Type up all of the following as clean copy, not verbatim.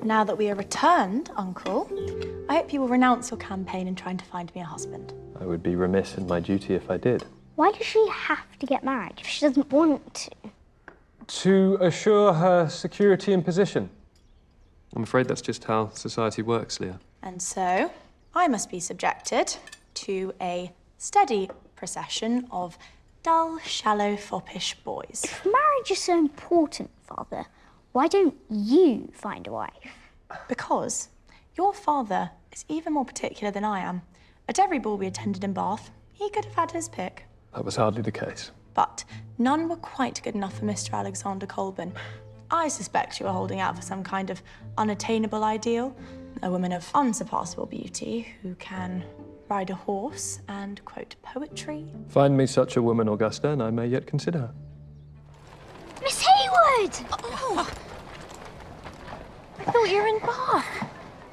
Now that we are returned, Uncle, I hope you will renounce your campaign in trying to find me a husband. I would be remiss in my duty if I did. Why does she have to get married if she doesn't want to? To assure her security and position. I'm afraid that's just how society works, Leah. And so, I must be subjected to a steady procession of dull, shallow, foppish boys. If marriage is so important, Father, why don't you find a wife? Because your father is even more particular than I am. At every ball we attended in Bath, he could have had his pick. That was hardly the case. But none were quite good enough for Mr. Alexander Colburn. I suspect you are holding out for some kind of unattainable ideal. A woman of unsurpassable beauty who can ride a horse and quote poetry. Find me such a woman, Augusta, and I may yet consider her. Miss Heywood! Oh. I thought you were in Bath.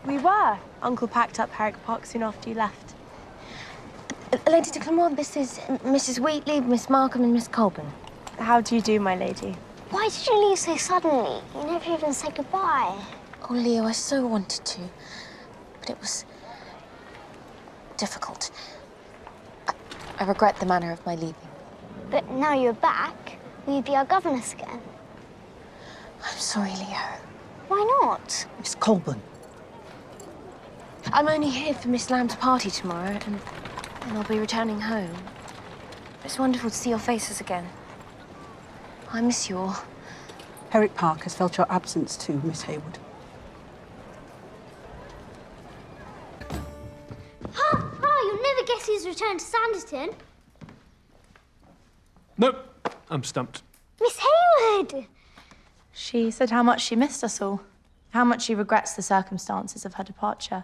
We were. Uncle packed up Herrick Park soon after you left. Lady de Clermont, this is Mrs. Wheatley, Miss Markham and Miss Colburn. How do you do, my lady? Why did you leave so suddenly? You never even said goodbye. Oh, Leo, I so wanted to, but it was difficult. I regret the manner of my leaving. But now you're back, will you be our governess again? I'm sorry, Leo. Why not? Miss Colburn. I'm only here for Miss Lamb's party tomorrow, and then I'll be returning home. It's wonderful to see your faces again. I miss you all. Herrick Park has felt your absence too, Miss Heywood. You'll never guess who's returned to Sanditon. Nope, I'm stumped. Miss Heywood! She said how much she missed us all. How much she regrets the circumstances of her departure.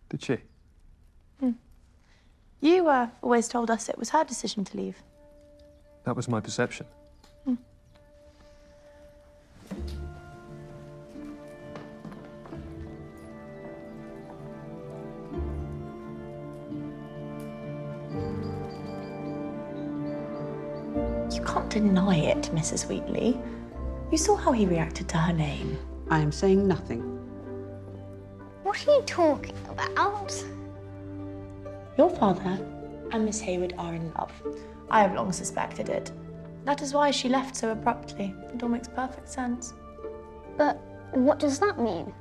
Did she? You always told us it was her decision to leave. That was my perception. You can't deny it, Mrs. Wheatley. You saw how he reacted to her name. I am saying nothing. What are you talking about? Your father and Miss Heywood are in love. I have long suspected it. That is why she left so abruptly. It all makes perfect sense. But what does that mean?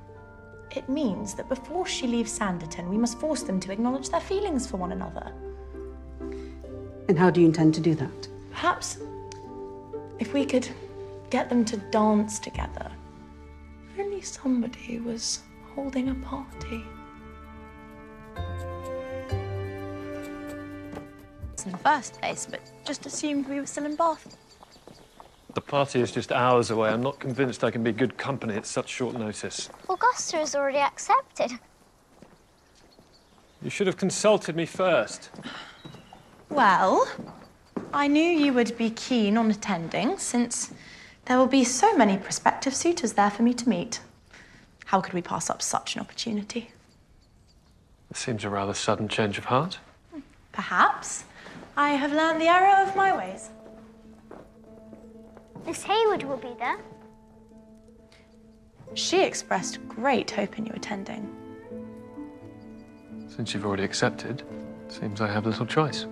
It means that before she leaves Sanditon, we must force them to acknowledge their feelings for one another. And how do you intend to do that? Perhaps if we could get them to dance together. If only somebody was holding a party. In the first place, but just assumed we were still in Bath. The party is just hours away. I'm not convinced I can be good company at such short notice. Augusta has already accepted. You should have consulted me first. Well, I knew you would be keen on attending, since there will be so many prospective suitors there for me to meet. How could we pass up such an opportunity? It seems a rather sudden change of heart. Perhaps. I have learned the error of my ways. Miss Heywood will be there. She expressed great hope in you attending. Since you've already accepted, seems I have little choice.